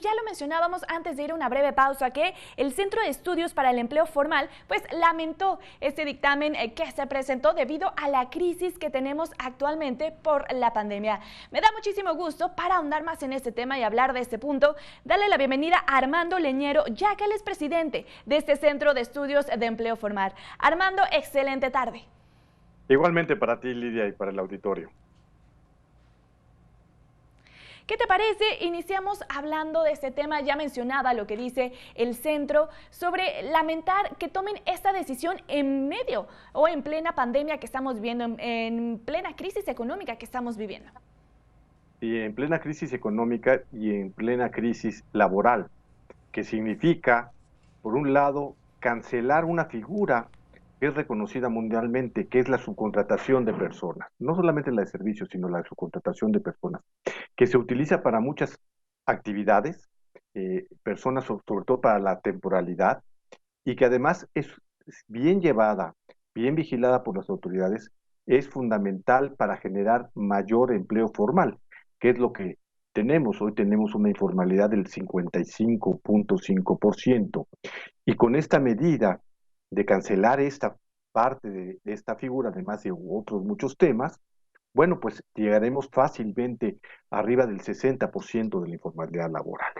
Ya lo mencionábamos antes de ir a una breve pausa que el Centro de Estudios para el Empleo Formal pues lamentó este dictamen que se presentó debido a la crisis que tenemos actualmente por la pandemia. Me da muchísimo gusto para ahondar más en este tema y hablar de este punto, darle la bienvenida a Armando Leñero, ya que él es presidente de este Centro de Estudios de Empleo Formal. Armando, excelente tarde. Igualmente para ti, Lidia, y para el auditorio. ¿Qué te parece? Iniciamos hablando de este tema, ya mencionaba lo que dice el centro sobre lamentar que tomen esta decisión en medio o en plena pandemia que estamos viviendo, en plena crisis económica que estamos viviendo. Y en plena crisis económica y en plena crisis laboral, que significa, por un lado, cancelar una figura que es reconocida mundialmente, que es la subcontratación de personas, no solamente la de servicios, sino la subcontratación de personas, que se utiliza para muchas actividades, personas sobre todo para la temporalidad, y que además es bien llevada, bien vigilada por las autoridades, es fundamental para generar mayor empleo formal, que es lo que tenemos. Hoy tenemos una informalidad del 55.5%. Y con esta medida de cancelar esta parte de esta figura, además de otros muchos temas, bueno, pues llegaremos fácilmente arriba del 60% de la informalidad laboral.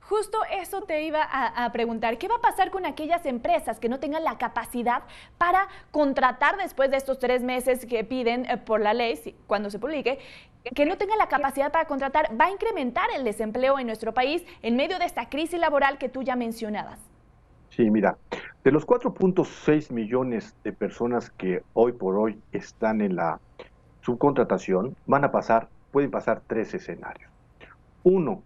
Justo eso te iba a preguntar. ¿Qué va a pasar con aquellas empresas que no tengan la capacidad para contratar después de estos 3 meses que piden por la ley, cuando se publique, que no tengan la capacidad para contratar? ¿Va a incrementar el desempleo en nuestro país en medio de esta crisis laboral que tú ya mencionabas? Sí, mira, de los 4.6 millones de personas que hoy por hoy están en la subcontratación, pueden pasar tres escenarios. Uno,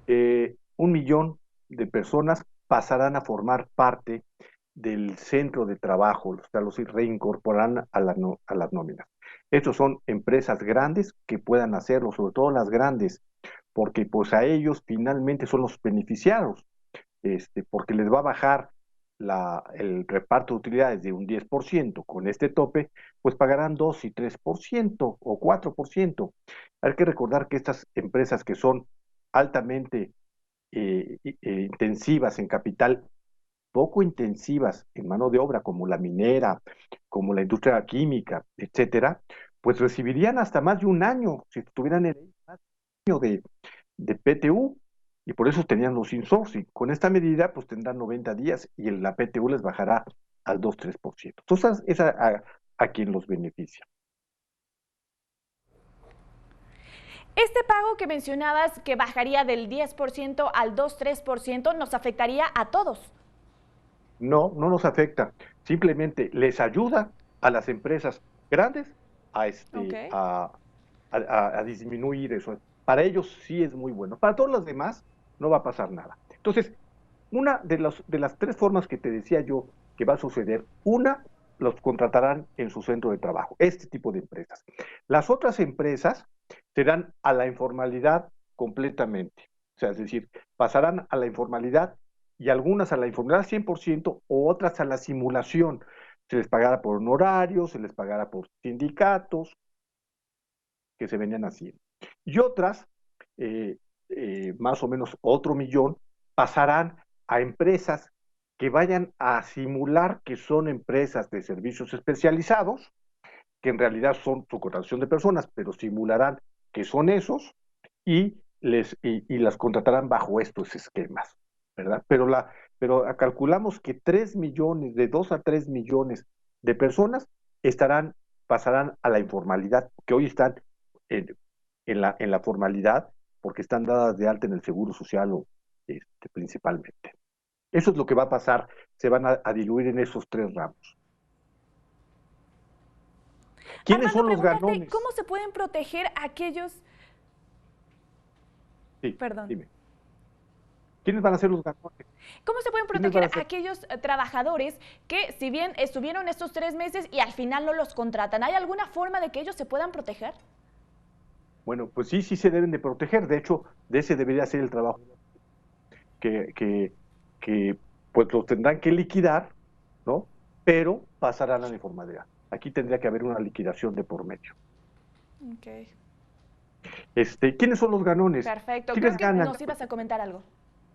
1 millón de personas pasarán a formar parte del centro de trabajo, o sea, los reincorporarán a las nóminas. Estos son empresas grandes que puedan hacerlo, sobre todo las grandes, porque pues a ellos finalmente son los beneficiados, porque les va a bajar el reparto de utilidades de un 10%. Con este tope, pues pagarán 2 y 3% o 4%. Hay que recordar que estas empresas que son altamente intensivas en capital, poco intensivas en mano de obra, como la minera, como la industria química, etcétera, pues recibirían hasta más de un año si tuvieran el año de PTU, y por eso tenían los insourcing. Con esta medida, pues tendrán 90 días y la PTU les bajará al 2-3%. Entonces, es a quien los beneficia. Este pago que mencionabas que bajaría del 10% al 2-3% nos afectaría a todos. No, no nos afecta. Simplemente les ayuda a las empresas grandes a, Ok. a disminuir eso. Para ellos sí es muy bueno. Para todos los demás no va a pasar nada. Entonces, una de las tres formas que te decía yo que va a suceder, una, los contratarán en su centro de trabajo, este tipo de empresas. Las otras empresas serán a la informalidad completamente. O sea, es decir, pasarán a la informalidad y algunas a la informalidad 100% o otras a la simulación. Se les pagará por honorarios, se les pagará por sindicatos que se venían haciendo. Y otras, eh, más o menos otro millón, pasarán a empresas que vayan a simular que son empresas de servicios especializados, que en realidad son su contratación de personas, pero simularán que son esos y las contratarán bajo estos esquemas, ¿verdad? Pero calculamos que 3 millones, de 2 a 3 millones de personas pasarán a la informalidad, que hoy están en, en la formalidad porque están dadas de alta en el Seguro Social principalmente. Eso es lo que va a pasar, se van a diluir en esos tres ramos. ¿Quiénes Armando, son los preguntarte, ganones? ¿cómo se pueden proteger aquellos... Sí, Perdón. dime. ¿Quiénes van a ser los ganones? ¿Cómo se pueden ¿Quiénes van proteger a a ser? aquellos trabajadores que, si bien estuvieron estos 3 meses y al final no los contratan, ¿hay alguna forma de que ellos se puedan proteger? Bueno, pues sí, sí se deben de proteger. De hecho, de ese debería ser el trabajo que, que, que pues los tendrán que liquidar, ¿no? Pero pasarán a la informalidad. Aquí tendría que haber una liquidación de por medio. Okay. ¿Quiénes son los ganones? Perfecto. Creo ¿Quiénes que ganan? nos ibas a comentar algo.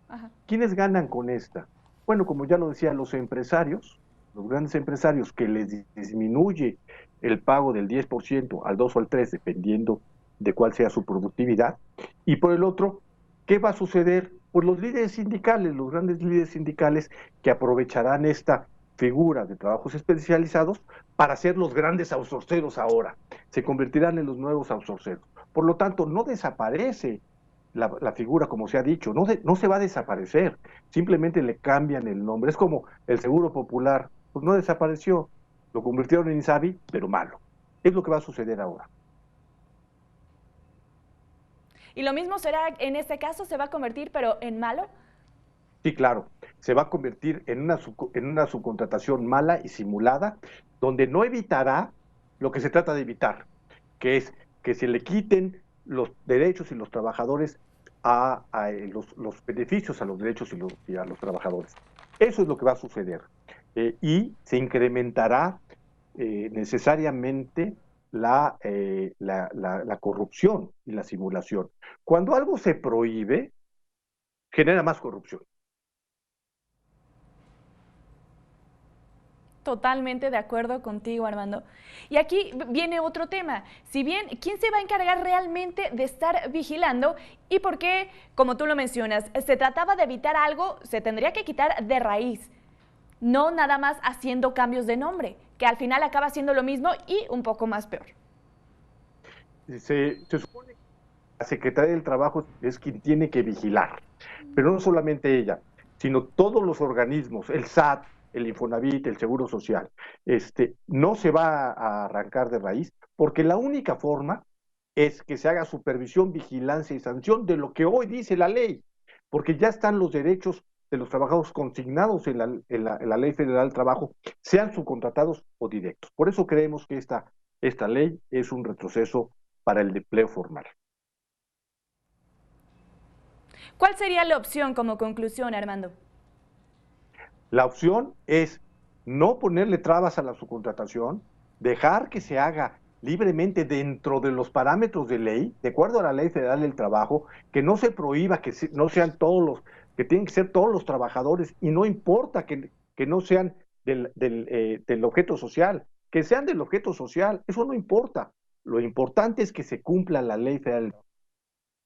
Ajá. ¿Quiénes ganan con esta? Bueno, como ya lo decía, los empresarios, los grandes empresarios que les disminuye el pago del 10% al 2 o al 3, dependiendo de cuál sea su productividad. Y por el otro, ¿qué va a suceder? Pues los líderes sindicales, los grandes líderes sindicales que aprovecharán esta figura de trabajos especializados para ser los grandes outsourceros ahora. Se convertirán en los nuevos outsourceros. Por lo tanto, no desaparece la figura, como se ha dicho, no se va a desaparecer, simplemente le cambian el nombre. Es como el Seguro Popular, pues no desapareció, lo convirtieron en INSABI, pero malo. Es lo que va a suceder ahora. ¿Y lo mismo será en este caso? ¿Se va a convertir, pero en malo? Sí, claro, se va a convertir en una subcontratación mala y simulada, donde no evitará lo que se trata de evitar, que es que se le quiten los derechos y los trabajadores los beneficios a los derechos y a los trabajadores. Eso es lo que va a suceder. Y se incrementará necesariamente la corrupción y la simulación. Cuando algo se prohíbe, genera más corrupción. Totalmente de acuerdo contigo, Armando. Y aquí viene otro tema. Si bien, ¿quién se va a encargar realmente de estar vigilando? Y por qué, como tú lo mencionas, se trataba de evitar algo, se tendría que quitar de raíz. No nada más haciendo cambios de nombre, que al final acaba siendo lo mismo y un poco más peor. Se supone que la Secretaría del Trabajo es quien tiene que vigilar, pero no solamente ella, sino todos los organismos, el SAT, el Infonavit, el Seguro Social, no se va a arrancar de raíz, porque la única forma es que se haga supervisión, vigilancia y sanción de lo que hoy dice la ley, porque ya están los derechos de los trabajadores consignados en la Ley Federal del Trabajo, sean subcontratados o directos. Por eso creemos que esta ley es un retroceso para el empleo formal. ¿Cuál sería la opción como conclusión, Armando? La opción es no ponerle trabas a la subcontratación, dejar que se haga libremente dentro de los parámetros de ley, de acuerdo a la Ley Federal del Trabajo, que no se prohíba no sean que tienen que ser todos los trabajadores, y no importa que no sean del objeto social, que sean del objeto social, eso no importa. Lo importante es que se cumpla la Ley Federal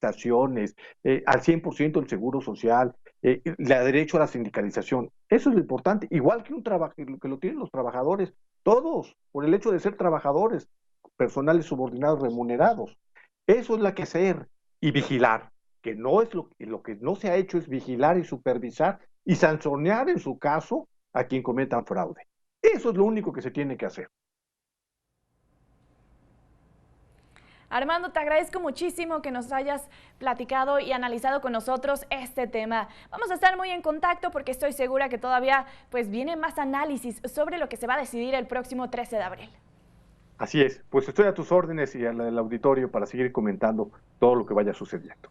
prestaciones, al 100% el seguro social, la derecho a la sindicalización. Eso es lo importante, igual que que lo tienen los trabajadores, todos, por el hecho de ser trabajadores, personales subordinados remunerados. Eso es la que hacer y vigilar, que no es lo que no se ha hecho es vigilar y supervisar y sancionar en su caso a quien cometan fraude. Eso es lo único que se tiene que hacer. Armando, te agradezco muchísimo que nos hayas platicado y analizado con nosotros este tema. Vamos a estar muy en contacto porque estoy segura que todavía pues viene más análisis sobre lo que se va a decidir el próximo 13 de abril. Así es, pues estoy a tus órdenes y a la del auditorio para seguir comentando todo lo que vaya sucediendo.